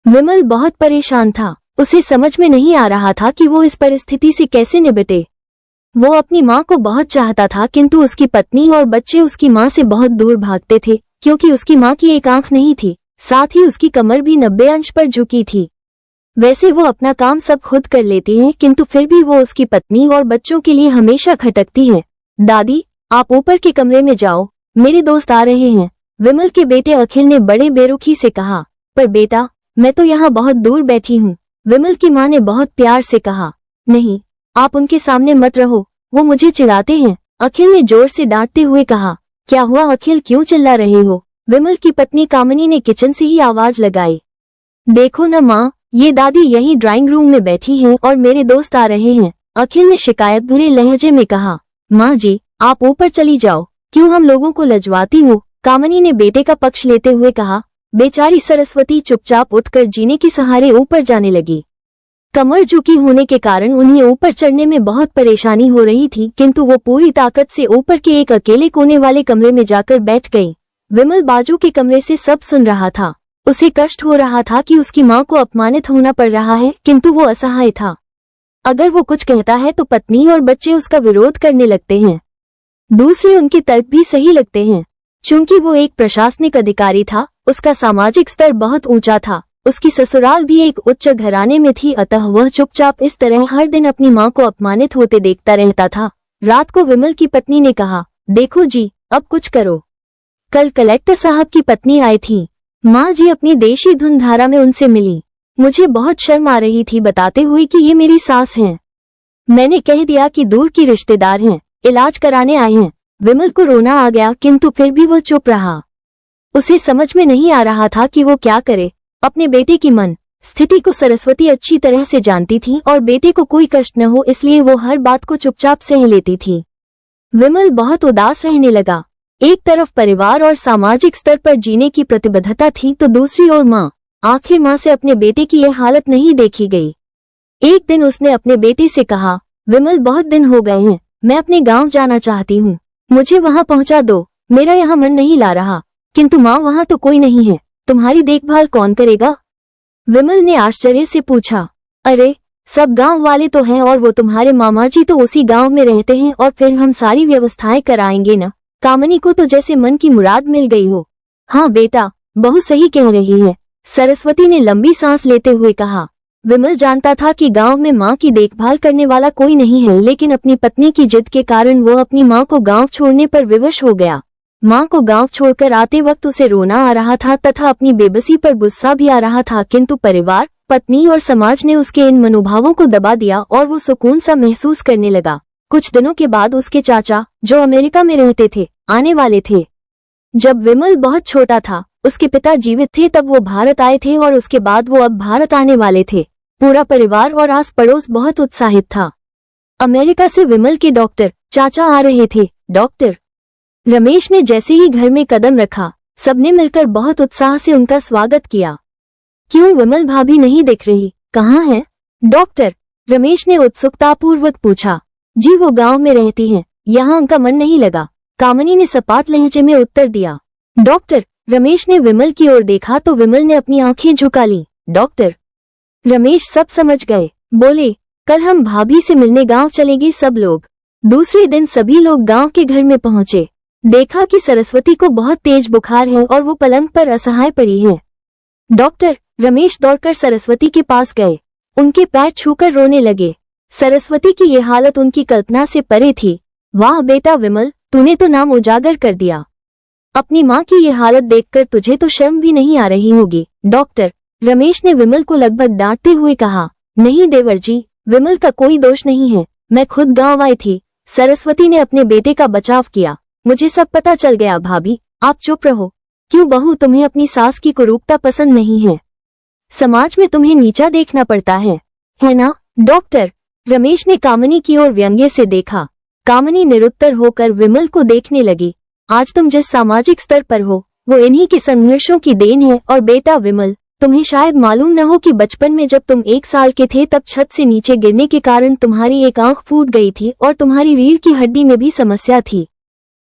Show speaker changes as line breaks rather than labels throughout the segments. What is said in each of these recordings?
विमल बहुत परेशान था। उसे समझ में नहीं आ रहा था कि वो इस परिस्थिति से कैसे निपटे। वो अपनी माँ को बहुत चाहता था, किंतु उसकी पत्नी और बच्चे उसकी माँ से बहुत दूर भागते थे, क्योंकि उसकी माँ की एक आंख नहीं थी, साथ ही उसकी कमर भी 90 अंश पर झुकी थी। वैसे वो अपना काम सब खुद कर लेती है, किंतु फिर भी वो उसकी पत्नी और बच्चों के लिए हमेशा खटकती है। दादी, आप ऊपर के कमरे में जाओ, मेरे दोस्त आ रहे हैं, विमल के बेटे अखिल ने बड़े बेरुखी से कहा। पर बेटा, मैं तो यहाँ बहुत दूर बैठी हूँ, विमल की माँ ने बहुत प्यार से कहा। नहीं, आप उनके सामने मत रहो, वो मुझे चिढ़ाते हैं, अखिल ने जोर से डांटते हुए कहा। क्या हुआ अखिल, क्यों चिल्ला रहे हो? विमल की पत्नी कामिनी ने किचन से ही आवाज लगाई। देखो न माँ, ये दादी यही ड्राइंग रूम में बैठी हैं और मेरे दोस्त आ रहे हैं, अखिल ने शिकायत भरे लहजे में कहा। माँ जी, आप ऊपर चली जाओ, क्यों हम लोगों को लजवाती हो? कामिनी ने बेटे का पक्ष लेते हुए कहा। बेचारी सरस्वती चुपचाप उठकर जीने के सहारे ऊपर जाने लगी। कमर झुकी होने के कारण उन्हें ऊपर चढ़ने में बहुत परेशानी हो रही थी, किंतु वो पूरी ताकत से ऊपर के एक अकेले कोने वाले कमरे में जाकर बैठ गई। विमल बाजू के कमरे से सब सुन रहा था। उसे कष्ट हो रहा था कि उसकी माँ को अपमानित होना पड़ रहा है, किंतु वो असहाय था। अगर वो कुछ कहता है तो पत्नी और बच्चे उसका विरोध करने लगते हैं। दूसरे उनके तर्क भी सही लगते हैं। चूंकि वो एक प्रशासनिक अधिकारी था, उसका सामाजिक स्तर बहुत ऊंचा था, उसकी ससुराल भी एक उच्च घराने में थी, अतः वह चुपचाप इस तरह हर दिन अपनी माँ को अपमानित होते देखता रहता था। रात को विमल की पत्नी ने कहा, देखो जी, अब कुछ करो। कल कलेक्टर साहब की पत्नी आई थी। माँ जी अपनी देशी धुन धारा में उनसे मिली। मुझे बहुत शर्म आ रही थी बताते हुए कि ये मेरी सास हैं। मैंने कह दिया कि दूर की रिश्तेदार हैं, इलाज कराने आए हैं। विमल को रोना आ गया, किंतु फिर भी वो चुप रहा। उसे समझ में नहीं आ रहा था कि वो क्या करे। अपने बेटे की मन स्थिति को सरस्वती अच्छी तरह से जानती थी और बेटे को कोई कष्ट न हो इसलिए वो हर बात को चुपचाप सह लेती थी। विमल बहुत उदास रहने लगा। एक तरफ परिवार और सामाजिक स्तर पर जीने की प्रतिबद्धता थी, तो दूसरी ओर माँ। आखिर माँ से अपने बेटे की यह हालत नहीं देखी गई। एक दिन उसने अपने बेटे से कहा, विमल बहुत दिन हो गए हैं, मैं अपने गांव जाना चाहती हूँ, मुझे वहां पहुंचा दो, मेरा यहाँ मन नहीं ला रहा। किंतु माँ, वहां तो कोई नहीं है, तुम्हारी देखभाल कौन करेगा? विमल ने आश्चर्य से पूछा। अरे, सब गांव वाले तो हैं और वो तुम्हारे मामा जी तो उसी गांव में रहते हैं, और फिर हम सारी व्यवस्थाएं कराएंगे न। कामिनी को तो जैसे मन की मुराद मिल गई हो। हाँ बेटा, बहू सही कह रही है, सरस्वती ने लंबी सांस लेते हुए कहा। विमल जानता था कि गांव में माँ की देखभाल करने वाला कोई नहीं है, लेकिन अपनी पत्नी की जिद के कारण वो अपनी माँ को गांव छोड़ने पर विवश हो गया। माँ को गांव छोड़कर आते वक्त उसे रोना आ रहा था तथा अपनी बेबसी पर गुस्सा भी आ रहा था, किंतु परिवार, पत्नी और समाज ने उसके इन मनोभावों को दबा दिया और वो सुकून सा महसूस करने लगा। कुछ दिनों के बाद उसके चाचा, जो अमेरिका में रहते थे, आने वाले थे। जब विमल बहुत छोटा था, उसके पिता जीवित थे तब वो भारत आए थे और उसके बाद वो अब भारत आने वाले थे। पूरा परिवार और आस पड़ोस बहुत उत्साहित था। अमेरिका से विमल के डॉक्टर चाचा आ रहे थे। डॉक्टर रमेश ने जैसे ही घर में कदम रखा, सबने मिलकर बहुत उत्साह से उनका स्वागत किया। क्यों विमल भाभी नहीं दिख रही, कहाँ है? डॉक्टर रमेश ने उत्सुकतापूर्वक पूछा। जी, वो गांव में रहती हैं, यहाँ उनका मन नहीं लगा, कामिनी ने सपाट लहजे में उत्तर दिया। डॉक्टर रमेश ने विमल की ओर देखा तो विमल ने अपनी आंखें झुका ली। डॉक्टर रमेश सब समझ गए, बोले, कल हम भाभी से मिलने गांव चलेंगे सब लोग। दूसरे दिन सभी लोग गांव के घर में पहुंचे। देखा कि सरस्वती को बहुत तेज बुखार है और वो पलंग पर असहाय पड़ी है। डॉक्टर रमेश दौड़कर सरस्वती के पास गए, उनके पैर छूकर रोने लगे। सरस्वती की ये हालत उनकी कल्पना से परे थी। वाह बेटा विमल, तूने तो नाम उजागर कर दिया। अपनी माँ की ये हालत देखकर तुझे तो शर्म भी नहीं आ रही होगी। डॉक्टर रमेश ने विमल को लगभग डांटते हुए कहा। नहीं देवर जी, विमल का कोई दोष नहीं है, मैं खुद गांव आई थी। सरस्वती ने अपने बेटे का बचाव किया। मुझे सब पता चल गया। भाभी, आप चुप रहो। क्यों बहू, तुम्हें अपनी सास की कुरूपता पसंद नहीं है? समाज में तुम्हें नीचा देखना पड़ता है ना? डॉक्टर रमेश ने कामिनी की ओर व्यंग्य से देखा। कामिनी निरुत्तर होकर विमल को देखने लगी। आज तुम जिस सामाजिक स्तर पर हो, वो इन्हीं के संघर्षों की देन है। और बेटा विमल, तुम्हें शायद मालूम न हो कि बचपन में जब तुम 1 साल के थे तब छत से नीचे गिरने के कारण तुम्हारी एक आंख फूट गई थी और तुम्हारी रीढ़ की हड्डी में भी समस्या थी।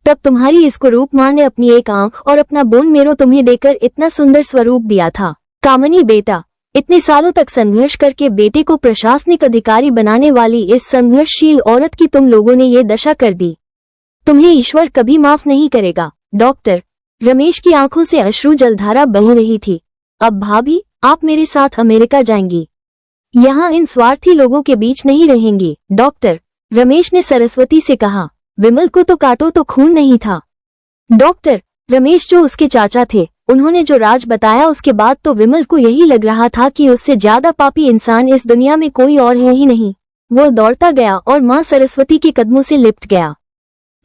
तब तुम्हारी इस कुरूप माँ ने अपनी एक आंख और अपना बोन मेरो तुम्हें देकर इतना सुंदर स्वरूप दिया था। कामिनी बेटा, इतने सालों तक संघर्ष करके बेटे को प्रशासनिक अधिकारी बनाने वाली इस संघर्षशील औरत की तुम लोगों ने ये दशा कर दी। तुम्हें ईश्वर कभी माफ नहीं करेगा। डॉक्टर रमेश की आंखों से अश्रु जलधारा बह रही थी। अब भाभी, आप मेरे साथ अमेरिका जाएंगी, यहाँ इन स्वार्थी लोगों के बीच नहीं रहेंगी। डॉक्टर रमेश ने सरस्वती से कहा, विमल को तो काटो तो खून नहीं था। डॉक्टर रमेश जो उसके चाचा थे, उन्होंने जो राज बताया उसके बाद तो विमल को यही लग रहा था कि उससे ज्यादा पापी इंसान इस दुनिया में कोई और है ही नहीं। वो दौड़ता गया और माँ सरस्वती के कदमों से लिपट गया।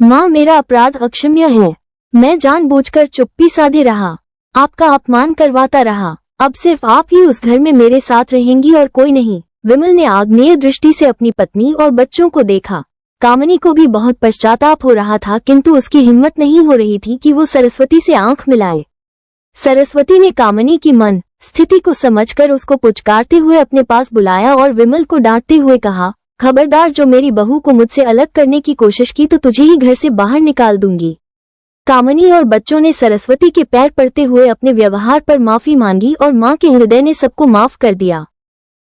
माँ, मेरा अपराध अक्षम्य है। मैं जानबूझकर चुप्पी साधे रहा, आपका अपमान करवाता रहा। अब सिर्फ आप ही उस घर में मेरे साथ रहेंगी और कोई नहीं। विमल ने आग्नेय दृष्टि से अपनी पत्नी और बच्चों को देखा। कामनी को भी बहुत पश्चाताप हो रहा था, किंतु उसकी हिम्मत नहीं हो रही थी कि वो सरस्वती से आंख मिलाए। सरस्वती ने कामनी की मन स्थिति को समझकर उसको पुचकारते हुए अपने पास बुलाया और विमल को डांटते हुए कहा, खबरदार, जो मेरी बहू को मुझसे अलग करने की कोशिश की तो तुझे ही घर से बाहर निकाल दूंगी। कामनी और बच्चों ने सरस्वती के पैर पड़ते हुए अपने व्यवहार पर माफी मांगी और मां के हृदय ने सबको माफ कर दिया।